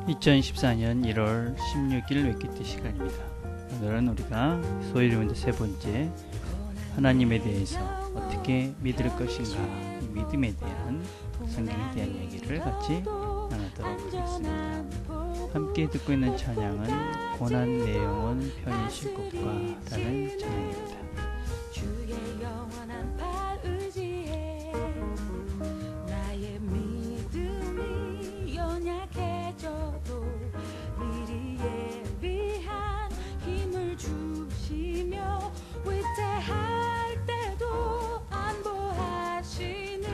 2014년 1월 16일 웨키트 시간입니다. 오늘은 우리가 소위 문제 세 번째, 하나님에 대해서 어떻게 믿을 것인가, 이 믿음에 대한 성경에 대한 얘기를 같이 나누도록 하겠습니다. 함께 듣고 있는 찬양은 고난 내 영혼 편히 쉴 곳과 라는 찬양입니다. 주의 영원한 발 의지해 나의 믿음이 연약해져도 미리 예비한 힘을 주시며 위태할 때도 안보하시는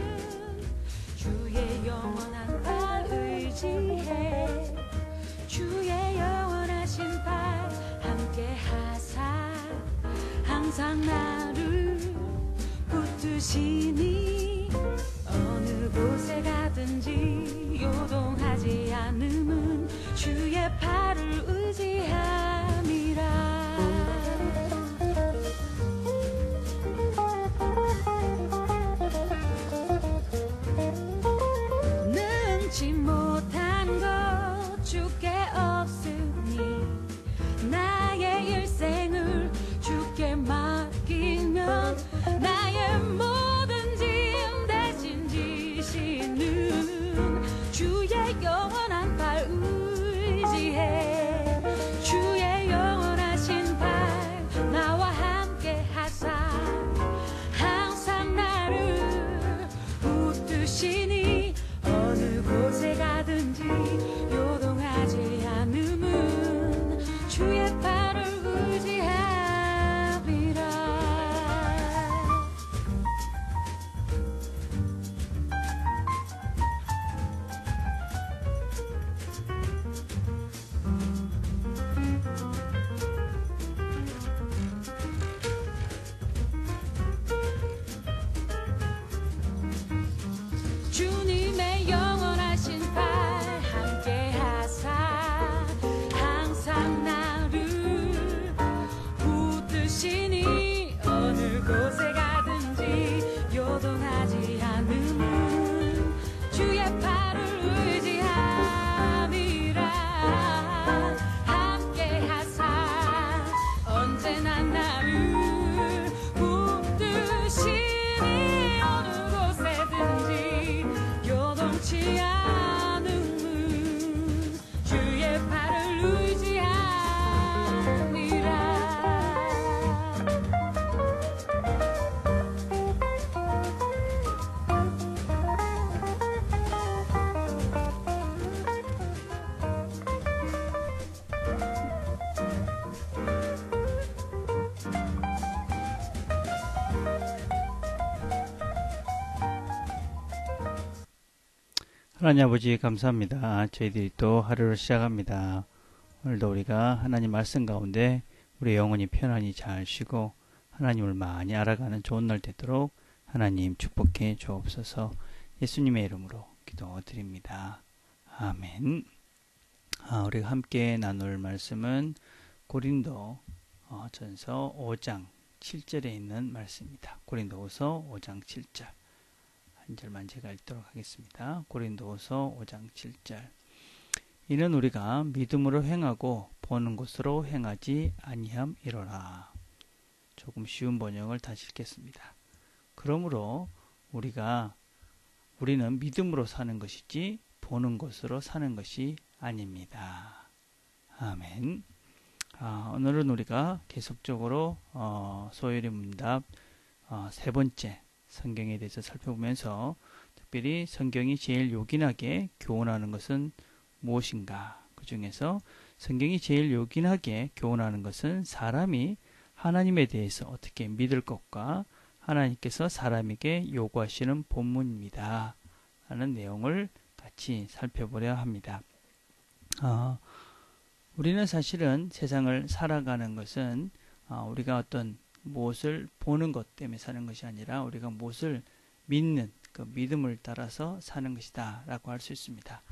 주의 영원한 발 의지해 주의 영원하신 발 함께 하사 항상 나를 붙드시니 어느 곳에 가든지 요동하지 않음은 주의 팔을 의지함이라. 능치 못한 것 주께 없으니 나의 일생을 주께 맡기면 나의 모든 짐 대신 지시는 주의 영원한 발 의지해 주의 영원하신 발 나와 함께 하사 항상 나를 붙드시니 어느 곳에 가든지 요동하지 않음은 주의 팔을 의지함이라. 주님의 영원하신 팔 함께 하사 항상 나를 붙드시니 어느 곳에 가든지 요동하지 않음은 주의 팔을 의지함이라. 함께 하사 언제나 나를 붙드시니 어느 곳에든지 요동치 않음은 주의 팔을 의지함이라. 하나님 아버지 감사합니다. 저희들이 또 하루를 시작합니다. 오늘도 우리가 하나님 말씀 가운데 우리 영혼이 편안히 잘 쉬고 하나님을 많이 알아가는 좋은 날 되도록 하나님 축복해 주옵소서. 예수님의 이름으로 기도드립니다. 아멘. 우리가 함께 나눌 말씀은 고린도 전서 5장 7절에 있는 말씀입니다. 고린도후서 5장 7절. 한 절만 제가 읽도록 하겠습니다. 고린도후서 5장 7절. 이는 우리가 믿음으로 행하고 보는 것으로 행하지 아니함이로라. 조금 쉬운 번역을 다시 읽겠습니다. 그러므로 우리는 믿음으로 사는 것이지 보는 것으로 사는 것이 아닙니다. 아멘. 오늘은 우리가 계속적으로 소요리 문답 세 번째 성경에 대해서 살펴보면서 특별히 성경이 제일 요긴하게 교훈하는 것은 무엇인가? 그 중에서 성경이 제일 요긴하게 교훈하는 것은 사람이 하나님에 대해서 어떻게 믿을 것과 하나님께서 사람에게 요구하시는 본문입니다. 라는 내용을 같이 살펴보려 합니다. 우리는 사실은 세상을 살아가는 것은 우리가 어떤 무엇을 보는 것 때문에 사는 것이 아니라 우리가 무엇을 믿는 그 믿음을 따라서 사는 것이다 라고 할 수 있습니다.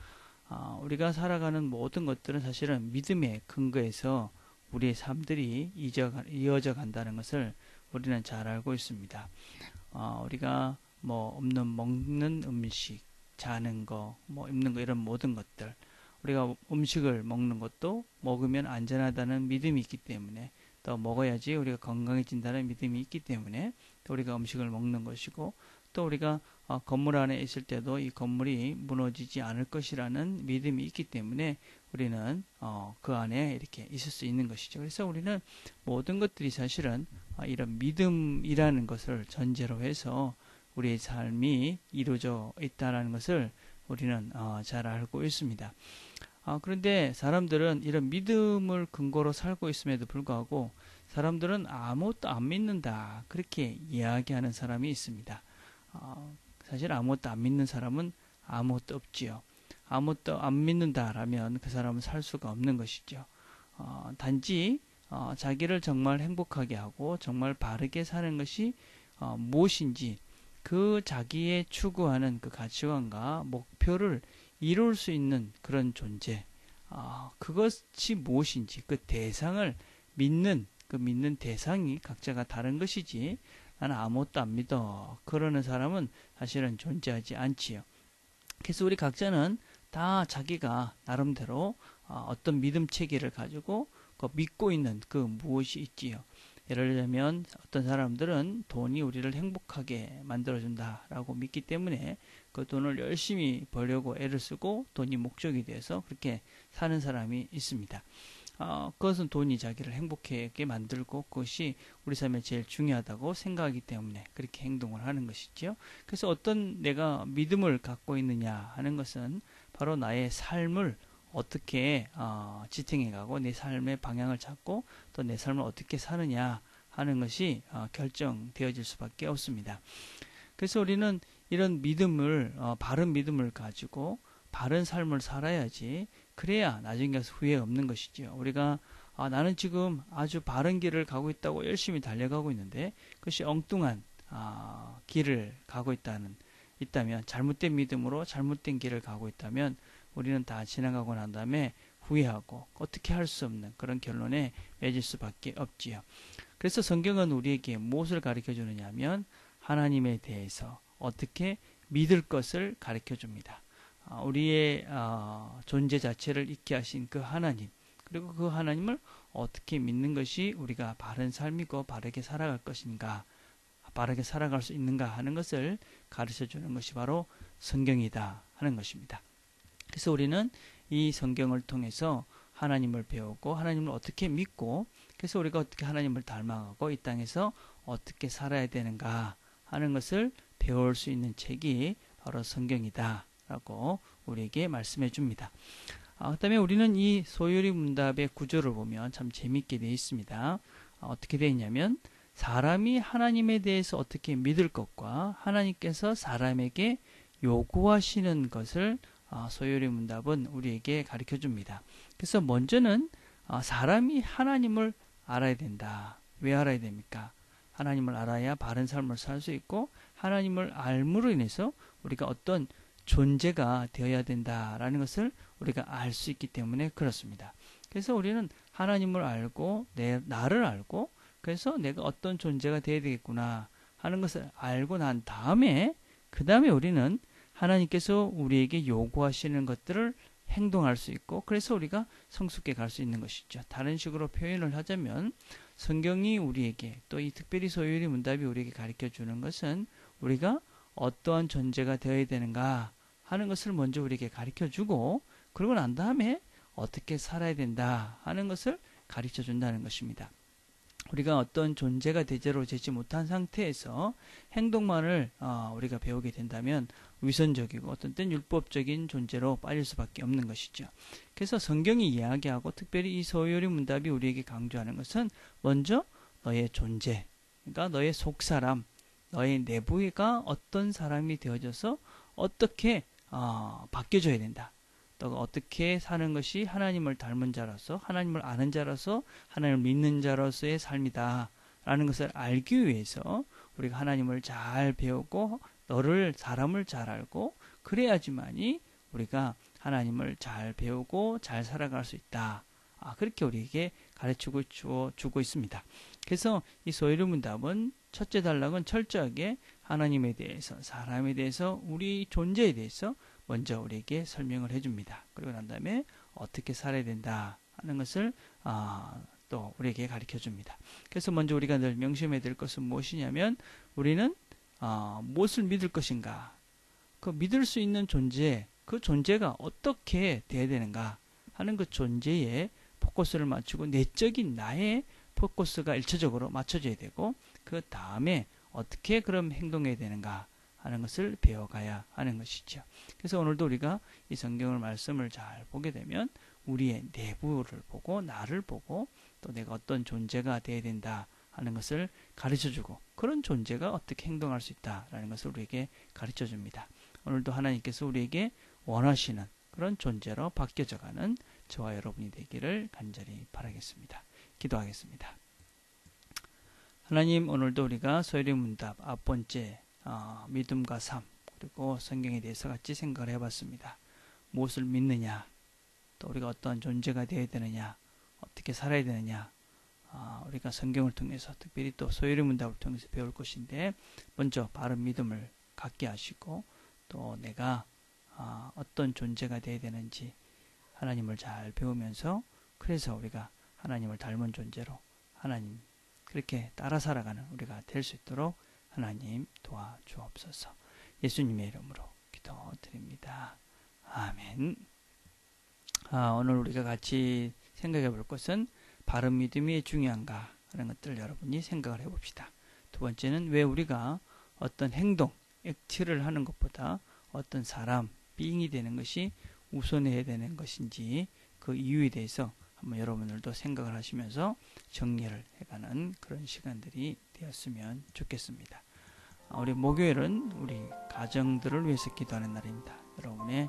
우리가 살아가는 모든 것들은 사실은 믿음의 근거에서 우리의 삶들이 이어져 간다는 것을 우리는 잘 알고 있습니다. 우리가 먹는 음식, 자는 거, 입는 거 이런 모든 것들 우리가 음식을 먹는 것도 먹으면 안전하다는 믿음이 있기 때문에, 또 먹어야지 우리가 건강해진다는 믿음이 있기 때문에 또 우리가 음식을 먹는 것이고, 또 우리가 건물 안에 있을 때도 이 건물이 무너지지 않을 것이라는 믿음이 있기 때문에 우리는 그 안에 이렇게 있을 수 있는 것이죠. 그래서 우리는 모든 것들이 사실은 이런 믿음이라는 것을 전제로 해서 우리의 삶이 이루어져 있다는 것을 우리는 잘 알고 있습니다. 그런데 사람들은 이런 믿음을 근거로 살고 있음에도 불구하고 사람들은 아무것도 안 믿는다, 그렇게 이야기하는 사람이 있습니다. 사실 아무것도 안 믿는 사람은 아무것도 없지요. 아무것도 안 믿는다라면 그 사람은 살 수가 없는 것이죠. 단지 자기를 정말 행복하게 하고 정말 바르게 사는 것이 무엇인지, 그 자기의 추구하는 그 가치관과 목표를 이룰 수 있는 그런 존재, 그것이 무엇인지 그 대상을 믿는, 그 믿는 대상이 각자가 다른 것이지, 나는 아무것도 안 믿어, 그러는 사람은 사실은 존재하지 않지요. 그래서 우리 각자는 다 자기가 나름대로 어떤 믿음 체계를 가지고 그 믿고 있는 그 무엇이 있지요. 예를 들면 어떤 사람들은 돈이 우리를 행복하게 만들어준다라고 믿기 때문에 그 돈을 열심히 벌려고 애를 쓰고 돈이 목적이 돼서 그렇게 사는 사람이 있습니다. 그것은 돈이 자기를 행복하게 만들고 그것이 우리 삶에 제일 중요하다고 생각하기 때문에 그렇게 행동을 하는 것이죠. 그래서 어떤 내가 믿음을 갖고 있느냐 하는 것은 바로 나의 삶을 어떻게 지탱해가고 내 삶의 방향을 잡고 또 내 삶을 어떻게 사느냐 하는 것이 결정되어질 수밖에 없습니다. 그래서 우리는 이런 믿음을, 바른 믿음을 가지고 바른 삶을 살아야지, 그래야 나중에 가서 후회 없는 것이죠. 우리가 나는 지금 아주 바른 길을 가고 있다고 열심히 달려가고 있는데 그것이 엉뚱한 길을 가고 있다면, 잘못된 믿음으로 잘못된 길을 가고 있다면 우리는 다 지나가고 난 다음에 후회하고 어떻게 할 수 없는 그런 결론에 맺을 수밖에 없지요. 그래서 성경은 우리에게 무엇을 가르쳐 주느냐 하면 하나님에 대해서 어떻게 믿을 것을 가르쳐 줍니다. 우리의 존재 자체를 있게 하신 그 하나님, 그리고 그 하나님을 어떻게 믿는 것이 우리가 바른 삶이고 바르게 살아갈 것인가, 바르게 살아갈 수 있는가 하는 것을 가르쳐 주는 것이 바로 성경이다 하는 것입니다. 그래서 우리는 이 성경을 통해서 하나님을 배우고 하나님을 어떻게 믿고, 그래서 우리가 어떻게 하나님을 닮아가고 이 땅에서 어떻게 살아야 되는가 하는 것을 배울 수 있는 책이 바로 성경이다 라고 우리에게 말씀해 줍니다. 그 다음에 우리는 이 소요리 문답의 구조를 보면 참 재미있게 되어 있습니다. 어떻게 되어 있냐면 사람이 하나님에 대해서 어떻게 믿을 것과 하나님께서 사람에게 요구하시는 것을 소요리 문답은 우리에게 가르쳐 줍니다. 그래서 먼저는 사람이 하나님을 알아야 된다. 왜 알아야 됩니까? 하나님을 알아야 바른 삶을 살 수 있고, 하나님을 알므로 인해서 우리가 어떤 존재가 되어야 된다라는 것을 우리가 알 수 있기 때문에 그렇습니다. 그래서 우리는 하나님을 알고 나를 알고, 그래서 내가 어떤 존재가 되어야 되겠구나 하는 것을 알고 난 다음에, 그 다음에 우리는 하나님께서 우리에게 요구하시는 것들을 행동할 수 있고, 그래서 우리가 성숙해 갈 수 있는 것이죠. 다른 식으로 표현을 하자면 성경이 우리에게, 또 이 특별히 소요리 문답이 우리에게 가르쳐 주는 것은 우리가 어떠한 존재가 되어야 되는가 하는 것을 먼저 우리에게 가르쳐 주고, 그러고 난 다음에 어떻게 살아야 된다 하는 것을 가르쳐 준다는 것입니다. 우리가 어떤 존재가 제대로 되지 못한 상태에서 행동만을 우리가 배우게 된다면 위선적이고 어떤 때는 율법적인 존재로 빠질 수밖에 없는 것이죠. 그래서 성경이 이야기하고 특별히 이 소요리 문답이 우리에게 강조하는 것은 먼저 너의 존재, 그러니까 너의 속사람, 너의 내부가 어떤 사람이 되어져서 어떻게 바뀌어져야 된다. 또 어떻게 사는 것이 하나님을 닮은 자로서, 하나님을 아는 자로서, 하나님을 믿는 자로서의 삶이다 라는 것을 알기 위해서 우리가 하나님을 잘 배우고 사람을 잘 알고, 그래야지만이 우리가 하나님을 잘 배우고 잘 살아갈 수 있다. 그렇게 우리에게 가르치고 주고 있습니다. 그래서 이 소요리 문답은 첫째 단락은 철저하게 하나님에 대해서, 사람에 대해서, 우리 존재에 대해서 먼저 우리에게 설명을 해줍니다. 그리고 난 다음에 어떻게 살아야 된다 하는 것을 또 우리에게 가르쳐 줍니다. 그래서 먼저 우리가 늘 명심해야 될 것은 무엇이냐면 우리는 무엇을 믿을 것인가, 그 믿을 수 있는 존재, 그 존재가 어떻게 돼야 되는가 하는 그 존재에 포커스를 맞추고 내적인 나의 포커스가 일차적으로 맞춰져야 되고, 그 다음에 어떻게 그럼 행동해야 되는가 하는 것을 배워가야 하는 것이죠. 그래서 오늘도 우리가 이 성경을 말씀을 잘 보게 되면 우리의 내부를 보고 나를 보고 또 내가 어떤 존재가 돼야 된다 하는 것을 가르쳐주고, 그런 존재가 어떻게 행동할 수 있다라는 것을 우리에게 가르쳐줍니다. 오늘도 하나님께서 우리에게 원하시는 그런 존재로 바뀌어져가는 저와 여러분이 되기를 간절히 바라겠습니다. 기도하겠습니다. 하나님, 오늘도 우리가 소요리 문답 앞번째 믿음과 삶, 그리고 성경에 대해서 같이 생각을 해봤습니다. 무엇을 믿느냐, 또 우리가 어떠한 존재가 되어야 되느냐, 어떻게 살아야 되느냐, 우리가 성경을 통해서 특별히 또 소요리 문답을 통해서 배울 것인데, 먼저 바른 믿음을 갖게 하시고 또 내가 어떤 존재가 되어야 되는지 하나님을 잘 배우면서, 그래서 우리가 하나님을 닮은 존재로 하나님 그렇게 따라 살아가는 우리가 될 수 있도록 하나님 도와주옵소서. 예수님의 이름으로 기도드립니다. 아멘. 오늘 우리가 같이 생각해 볼 것은 바른 믿음이 중요한가 하는 것들을 여러분이 생각을 해봅시다. 두 번째는 왜 우리가 어떤 행동, 액티를 하는 것보다 어떤 사람, 비잉이 되는 것이 우선해야 되는 것인지 그 이유에 대해서 한번 여러분들도 생각을 하시면서 정리를 해가는 그런 시간들이 되었으면 좋겠습니다. 우리 목요일은 우리 가정들을 위해서 기도하는 날입니다. 여러분의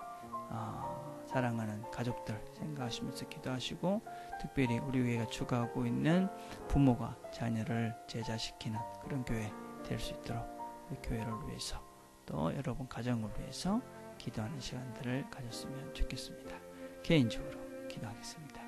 사랑하는 가족들 생각하시면서 기도하시고, 특별히 우리 교회가 추구하고 있는 부모가 자녀를 제자시키는 그런 교회 될 수 있도록 우리 교회를 위해서 또 여러분 가정을 위해서 기도하는 시간들을 가졌으면 좋겠습니다. 개인적으로 기도하겠습니다.